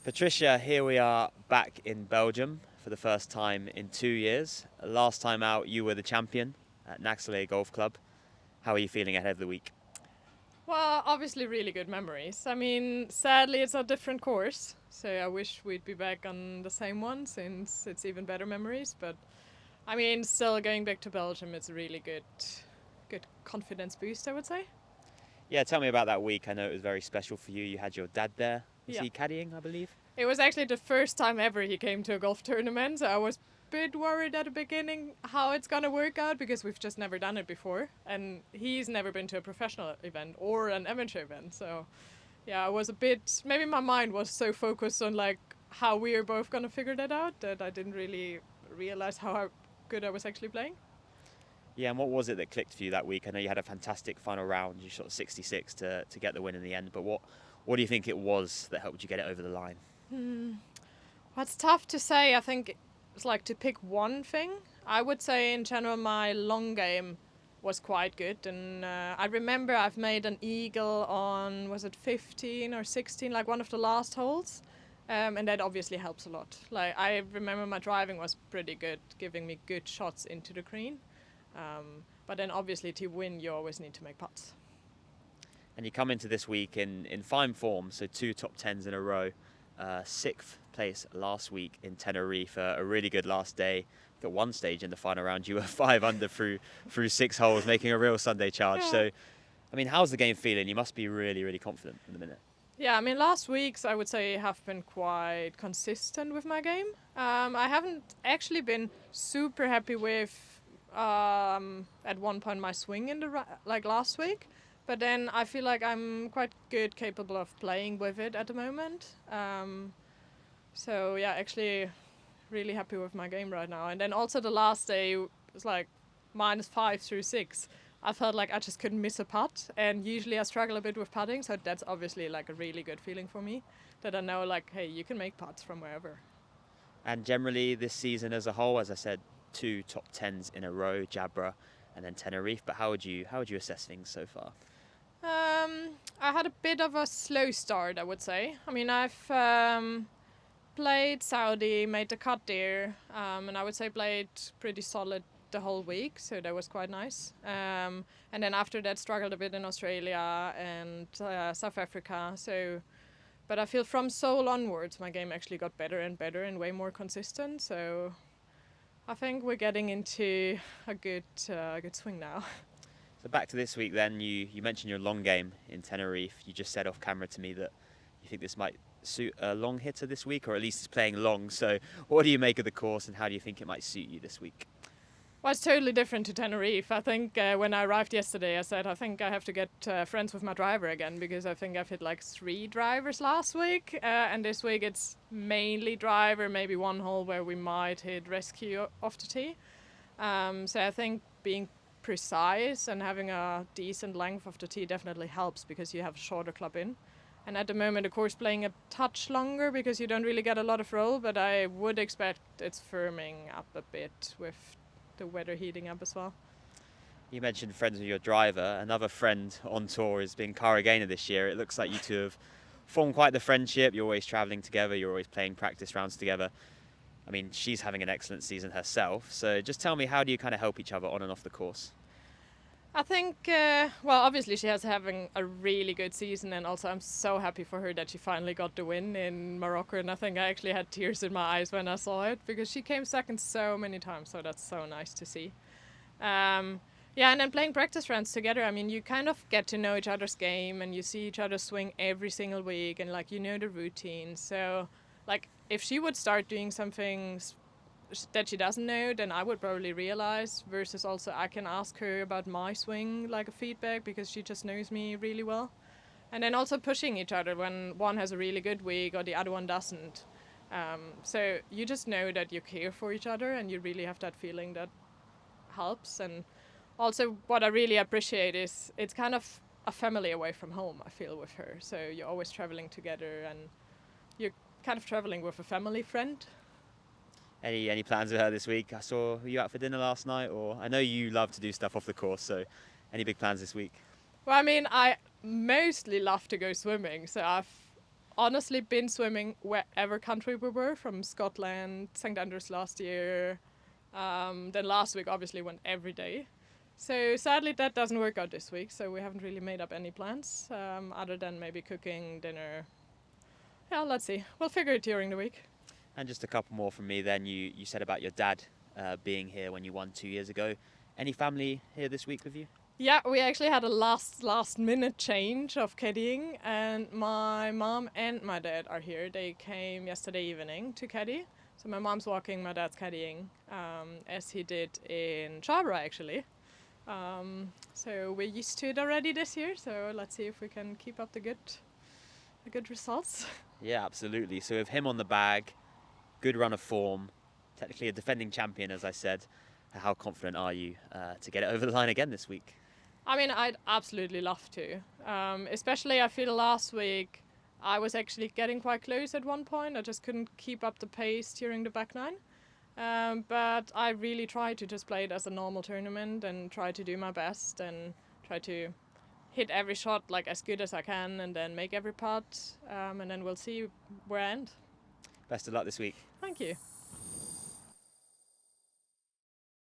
Patricia, here we are back in Belgium for the first time in 2 years. Last time out, you were the champion at Naxalay Golf Club. How are you feeling ahead of the week? Well, obviously really good memories. I mean, sadly it's a different course, so I wish we'd be back on the same one since it's even better memories. But I mean, still going back to Belgium, it's a really good confidence boost, I would say. Yeah, tell me about that week. I know it was very special for you. You had your dad there. Was Yeah. he caddying, I believe? It was actually the first time ever he came to a golf tournament, so I was a bit worried at the beginning how it's gonna work out because we've just never done it before, and he's never been to a professional event or an amateur event. So, yeah, I was a bit. Maybe my mind was so focused on like how we are both gonna figure that out that I didn't really realize how good I was actually playing. Yeah, and what was it that clicked for you that week? I know you had a fantastic final round. You shot 66 to get the win in the end, but what do you think it was that helped you get it over the line? Well, it's tough to say. I think it's like to pick one thing. I would say in general my long game was quite good, and I remember I've made an eagle on, was it 15 or 16, like one of the last holes, and that obviously helps a lot. Like I remember my driving was pretty good, giving me good shots into the green, but then obviously to win you always need to make putts. And you come into this week in fine form, so 2 top 10s in a row. 6th place last week in Tenerife, a really good last day. At one stage in the final round, you were 5 under through 6 holes, making a real Sunday charge. Yeah. So, I mean, how's the game feeling? You must be really, really confident in the minute. Yeah, I mean, last weeks I would say have been quite consistent with my game. I haven't actually been super happy with at one point my swing in the like last week, but then I feel like I'm quite good, capable of playing with it at the moment. So yeah, actually, really happy with my game right now. And then also the last day was like -5 through 6. I felt like I just couldn't miss a putt, and usually I struggle a bit with putting, so that's obviously like a really good feeling for me, that I know like, hey, you can make putts from wherever. And generally, this season as a whole, as I said, 2 top 10s in a row, Jabra and then Tenerife. But how would you assess things so far? I had a bit of a slow start, I would say. I mean, I've played Saudi, made the cut there, and I would say played pretty solid the whole week, so that was quite nice. And then after that, struggled a bit in Australia and South Africa. So, but I feel from Seoul onwards, my game actually got better and better and way more consistent. So, I think we're getting into a good swing now. So back to this week then, you mentioned your long game in Tenerife. You just said off camera to me that you think this might suit a long hitter this week, or at least it's playing long. So what do you make of the course, and how do you think it might suit you this week? Well, it's totally different to Tenerife. I think when I arrived yesterday, I said I think I have to get friends with my driver again, because I think I've hit like 3 drivers last week, and this week it's mainly driver, maybe one hole where we might hit rescue off the tee. So I think being precise and having a decent length of the tee definitely helps, because you have a shorter club in. And at the moment, of course, playing a touch longer because you don't really get a lot of roll, but I would expect it's firming up a bit with the weather heating up as well. You mentioned friends with your driver. Another friend on tour has been Cara Gaynor this year. It looks like you two have formed quite the friendship. You're always travelling together. You're always playing practice rounds together. I mean, she's having an excellent season herself. So just tell me, how do you kind of help each other on and off the course? I think, well, obviously she has having a really good season, and also I'm so happy for her that she finally got the win in Morocco, and I think I actually had tears in my eyes when I saw it, because she came second so many times, so that's so nice to see. Yeah, and then playing practice rounds together, I mean, you kind of get to know each other's game, and you see each other swing every single week, and like, you know the routine. So like, if she would start doing something that she doesn't know, then I would probably realize, versus also I can ask her about my swing, like a feedback, because she just knows me really well. And then also pushing each other when one has a really good week or the other one doesn't. So you just know that you care for each other, and you really have that feeling that helps. And also what I really appreciate is it's kind of a family away from home, I feel, with her. So you're always traveling together, and you're kind of traveling with a family friend. Any plans with her this week? I saw you out for dinner last night, or I know you love to do stuff off the course, so any big plans this week? Well, I mean, I mostly love to go swimming, so I've honestly been swimming wherever country we were, from Scotland, St. Andrews last year. Then last week obviously went every day. So sadly that doesn't work out this week, so we haven't really made up any plans, other than maybe cooking dinner. Yeah, let's see. We'll figure it during the week. And just a couple more from me then. You said about your dad being here when you won 2 years ago. Any family here this week with you? Yeah, we actually had a last minute change of caddying, and my mom and my dad are here. They came yesterday evening to caddy. So my mom's walking, my dad's caddying, as he did in Schabra actually. So we're used to it already this year, so let's see if we can keep up the good results. Yeah, absolutely. So with him on the bag, good run of form, technically a defending champion, as I said, how confident are you to get it over the line again this week? I mean, I'd absolutely love to. Especially I feel last week I was actually getting quite close at one point. I just couldn't keep up the pace during the back nine. But I really tried to just play it as a normal tournament and try to do my best and try to hit every shot like as good as I can and then make every putt. And then we'll see where I end. Best of luck this week. Thank you.